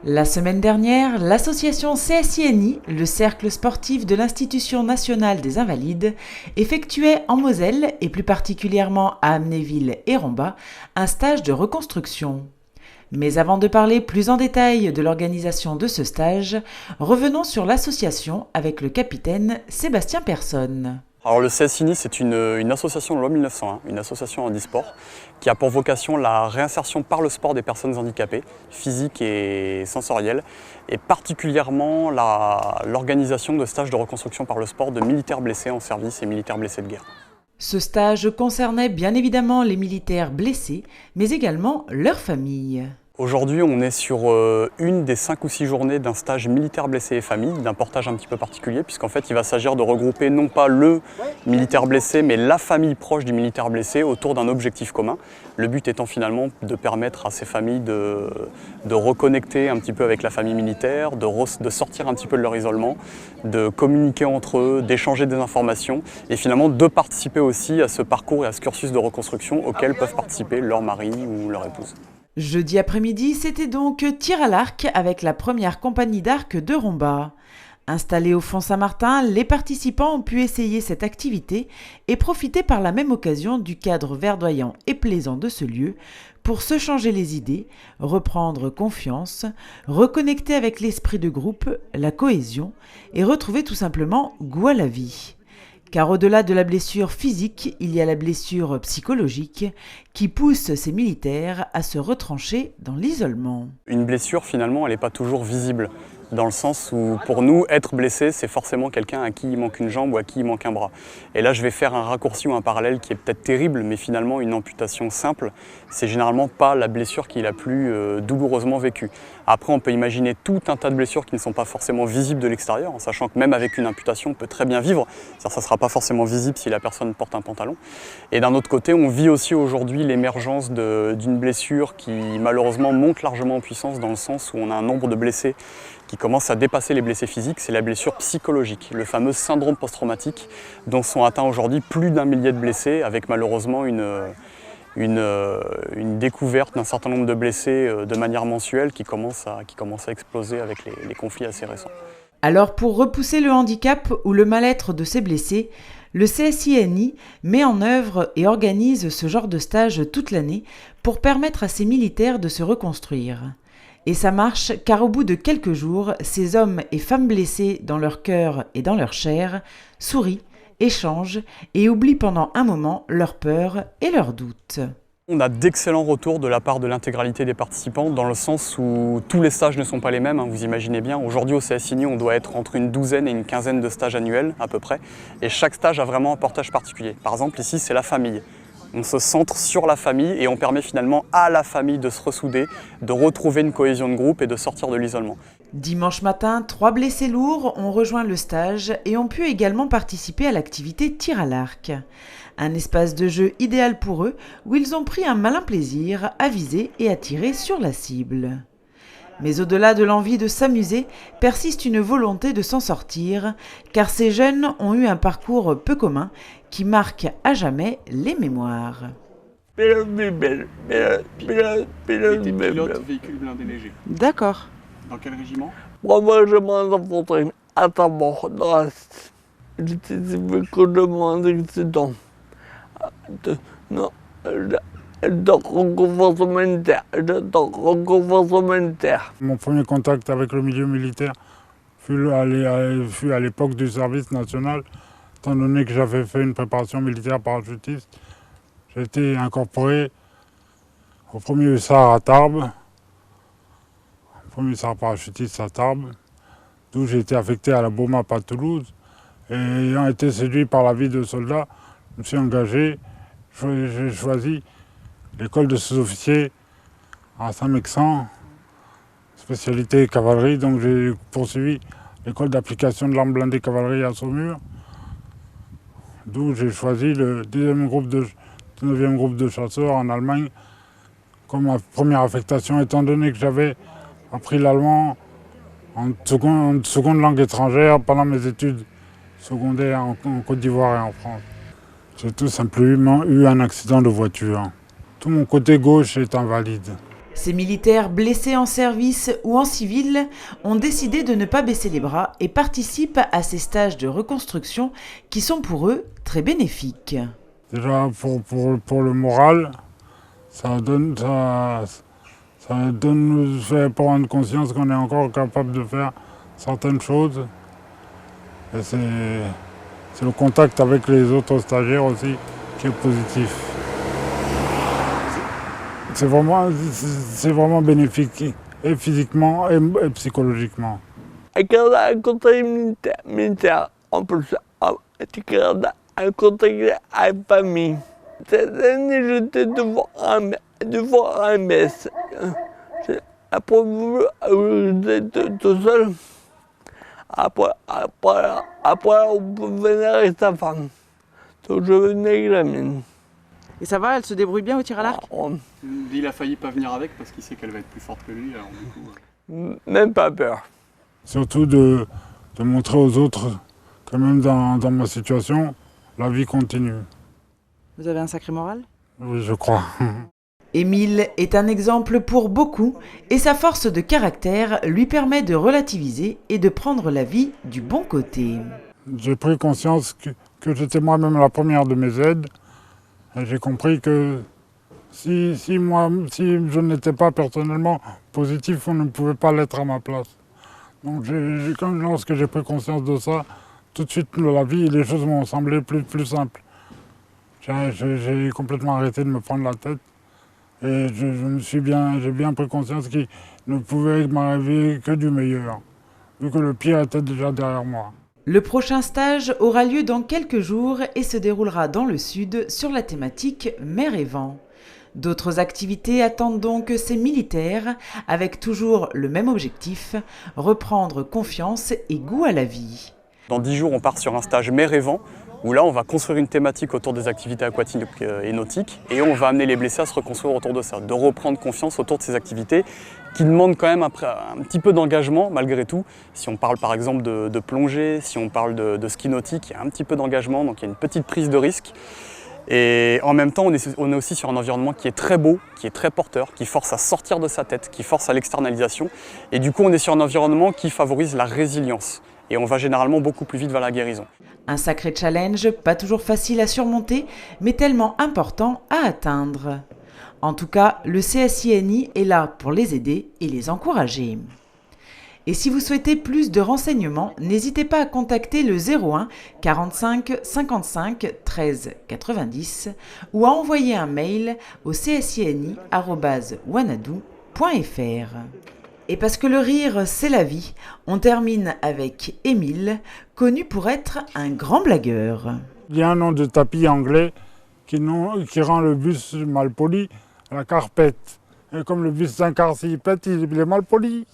La semaine dernière, l'association CSINI, le cercle sportif de l'Institution nationale des Invalides, effectuait en Moselle, et plus particulièrement à Amnéville et Romba, un stage de reconstruction. Mais avant de parler plus en détail de l'organisation de ce stage, revenons sur l'association avec le capitaine Sébastien Personne. Alors le CSINI, c'est une association de loi 1901, une association handisport, qui a pour vocation la réinsertion par le sport des personnes handicapées, physiques et sensorielles, et particulièrement l'organisation de stages de reconstruction par le sport de militaires blessés en service et militaires blessés de guerre. Ce stage concernait bien évidemment les militaires blessés, mais également leurs familles. Aujourd'hui, on est sur une des 5 ou 6 journées d'un stage militaire blessé et famille, d'un portage un petit peu particulier, puisqu'en fait, il va s'agir de regrouper non pas le militaire blessé, mais la famille proche du militaire blessé autour d'un objectif commun. Le but étant finalement de permettre à ces familles de reconnecter un petit peu avec la famille militaire, de sortir un petit peu de leur isolement, de communiquer entre eux, d'échanger des informations et finalement de participer aussi à ce parcours et à ce cursus de reconstruction auquel peuvent participer leur mari ou leur épouse. Jeudi après-midi, c'était donc tir à l'arc avec la première compagnie d'arc de Romba. Installés au Fond Saint-Martin, les participants ont pu essayer cette activité et profiter par la même occasion du cadre verdoyant et plaisant de ce lieu pour se changer les idées, reprendre confiance, reconnecter avec l'esprit de groupe, la cohésion et retrouver tout simplement goût à la vie. Car au-delà de la blessure physique, il y a la blessure psychologique qui pousse ces militaires à se retrancher dans l'isolement. Une blessure, finalement, elle n'est pas toujours visible, dans le sens où, pour nous, être blessé, c'est forcément quelqu'un à qui il manque une jambe ou à qui il manque un bras. Et là, je vais faire un raccourci ou un parallèle qui est peut-être terrible, mais finalement, une amputation simple, c'est généralement pas la blessure qui est la plus douloureusement vécue. Après, on peut imaginer tout un tas de blessures qui ne sont pas forcément visibles de l'extérieur, en sachant que même avec une amputation, on peut très bien vivre. Ça ne sera pas forcément visible si la personne porte un pantalon. Et d'un autre côté, on vit aussi aujourd'hui l'émergence d'une blessure qui, malheureusement, monte largement en puissance dans le sens où on a un nombre de blessés qui commence à dépasser les blessés physiques, c'est la blessure psychologique, le fameux syndrome post-traumatique dont sont atteints aujourd'hui plus d'1 millier de blessés, avec malheureusement une découverte d'un certain nombre de blessés de manière mensuelle qui commence à exploser avec les conflits assez récents. Alors pour repousser le handicap ou le mal-être de ces blessés, le CSINI met en œuvre et organise ce genre de stage toute l'année pour permettre à ces militaires de se reconstruire. Et ça marche car au bout de quelques jours, ces hommes et femmes blessés dans leur cœur et dans leur chair sourient, échangent et oublient pendant un moment leurs peurs et leurs doutes. On a d'excellents retours de la part de l'intégralité des participants dans le sens où tous les stages ne sont pas les mêmes, vous imaginez bien. Aujourd'hui au CSINI, on doit être entre une douzaine et une quinzaine de stages annuels à peu près. Et chaque stage a vraiment un portage particulier. Par exemple ici c'est la famille. On se centre sur la famille et on permet finalement à la famille de se ressouder, de retrouver une cohésion de groupe et de sortir de l'isolement. Dimanche matin, 3 blessés lourds ont rejoint le stage et ont pu également participer à l'activité tir à l'arc. Un espace de jeu idéal pour eux où ils ont pris un malin plaisir à viser et à tirer sur la cible. Mais au-delà de l'envie de s'amuser, persiste une volonté de s'en sortir, car ces jeunes ont eu un parcours peu commun qui marque à jamais les mémoires. Pilote véhicule blindé léger. D'accord. Dans quel régiment? Moi, je m'en infanterie à Tabor, dans l'Est. J'étais que de mon accident. Non, de reconforcement militaire. Mon premier contact avec le milieu militaire fut à l'époque du service national, étant donné que j'avais fait une préparation militaire parachutiste. J'ai été incorporé au premier hussard à Tarbes, au premier hussard parachutiste à Tarbes, d'où j'ai été affecté à la BOMAP à Toulouse. Et ayant été séduit par la vie de soldat, je me suis engagé, j'ai choisi l'école de sous-officiers à Saint-Mexan, spécialité cavalerie, donc j'ai poursuivi l'école d'application de l'arme blindée cavalerie à Saumur, d'où j'ai choisi le 9e groupe de chasseurs en Allemagne comme ma première affectation, étant donné que j'avais appris l'allemand en seconde langue étrangère pendant mes études secondaires en Côte d'Ivoire et en France. J'ai tout simplement eu un accident de voiture. Tout mon côté gauche est invalide. Ces militaires blessés en service ou en civil ont décidé de ne pas baisser les bras et participent à ces stages de reconstruction qui sont pour eux très bénéfiques. Déjà pour le moral, ça nous fait prendre conscience qu'on est encore capable de faire certaines choses. Et c'est le contact avec les autres stagiaires aussi qui est positif. C'est vraiment bénéfique, et physiquement et psychologiquement. Et quand un conseil militaire, en plus, tu gardes un contact avec la famille. Cette année, j'étais devant un mess. Après, j'étais tout seul. Après, on venait avec sa femme. Donc, je venais avec la mienne. Et ça va, elle se débrouille bien au tir à l'arc? Il a failli pas venir avec parce qu'il sait qu'elle va être plus forte que lui. Alors, du coup, Même pas peur. Surtout de montrer aux autres que même dans ma situation, la vie continue. Vous avez un sacré moral? Oui, je crois. Émile est un exemple pour beaucoup et sa force de caractère lui permet de relativiser et de prendre la vie du bon côté. J'ai pris conscience que j'étais moi-même la première de mes aides. Et j'ai compris que si je n'étais pas personnellement positif, on ne pouvait pas l'être à ma place. Donc lorsque j'ai pris conscience de ça, tout de suite la vie, les choses m'ont semblé plus simples. J'ai complètement arrêté de me prendre la tête et j'ai bien pris conscience qu'il ne pouvait m'arriver que du meilleur, vu que le pire était déjà derrière moi. Le prochain stage aura lieu dans quelques jours et se déroulera dans le sud sur la thématique mer et vent. D'autres activités attendent donc ces militaires avec toujours le même objectif, reprendre confiance et goût à la vie. dans 10 jours, on part sur un stage mer et vent, où là, on va construire une thématique autour des activités aquatiques et nautiques, et on va amener les blessés à se reconstruire autour de ça, de reprendre confiance autour de ces activités qui demandent quand même un petit peu d'engagement malgré tout. Si on parle par exemple de plongée, si on parle de ski nautique, il y a un petit peu d'engagement, donc il y a une petite prise de risque. Et en même temps, on est aussi sur un environnement qui est très beau, qui est très porteur, qui force à sortir de sa tête, qui force à l'externalisation. Et du coup, on est sur un environnement qui favorise la résilience. Et on va généralement beaucoup plus vite vers la guérison. Un sacré challenge, pas toujours facile à surmonter, mais tellement important à atteindre. En tout cas, le CSINI est là pour les aider et les encourager. Et si vous souhaitez plus de renseignements, n'hésitez pas à contacter le 01 45 55 13 90 ou à envoyer un mail au csini@wanadoo.fr. Et parce que le rire, c'est la vie, on termine avec Émile, connu pour être un grand blagueur. Il y a un nom de tapis anglais qui rend le bus mal poli, la carpette. Et comme le bus d'un car s'il pète, il est mal poli.